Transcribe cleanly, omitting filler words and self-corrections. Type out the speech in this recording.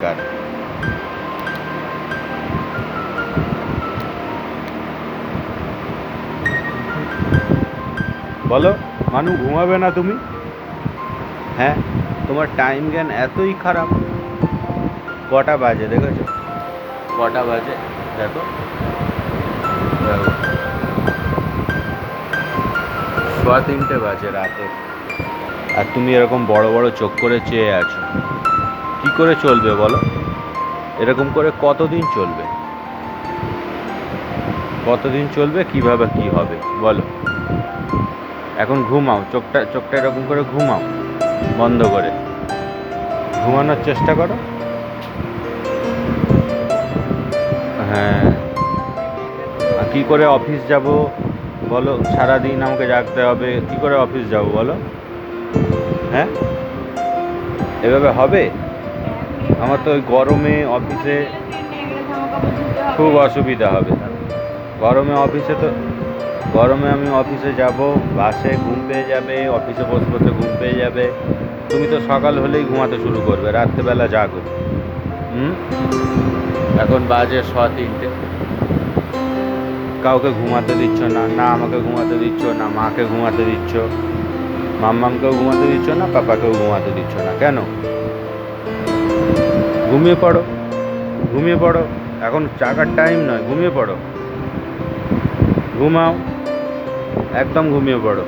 কার বলো মানু, ঘুমাবে না তুমি? হ্যাঁ, তোমার টাইম জ্ঞান এতই খারাপ। কটা বাজে দেখেছো? কটা বাজে দেখো, দেখো, 3:15 বাজে রাতে, আর তুমি এরকম বড় বড় চোখ করে চেয়ে আছো। কি করে চলবে বলো? এরকম করে কতদিন চলবে? কতদিন চলবে? কিভাবে কি হবে বলো? এখন ঘুমাও, চোখটা চোখটা এরকম করে ঘুমাও, বন্ধ করে ঘুমানোর চেষ্টা করো। হ্যাঁ, আর কী করে অফিস যাব বলো? সারাদিন আমাকে জাগতে হবে, কী করে অফিস যাব বলো? হ্যাঁ, এভাবে হবে? আমার তো ওই গরমে অফিসে খুব অসুবিধা হবে। গরমে অফিসে তো গরমে আমি অফিসে যাব, বাসে ঘুম পেয়ে যাবে, অফিসে বসে বসে ঘুম পেয়ে যাবে। তুমি তো সকাল হলেই ঘুমাতে শুরু করবে, রাত্রেবেলা জাগো। হুম, এখন বাজে 3:15, কাউকে ঘুমাতে দিচ্ছ না, না আমাকে ঘুমাতে দিচ্ছ, না মাকে ঘুমাতে দিচ্ছ, মাম্মামকেও ঘুমাতে দিচ্ছ না, পাপাকেও ঘুমাতে দিচ্ছ না। কেন? ঘুমিয়ে পড়ো, ঘুমিয়ে পড়ো। এখন জাগার টাইম নয়, ঘুমিয়ে পড়ো, ঘুমাও, একদম ঘুমিয়ে পড়ো।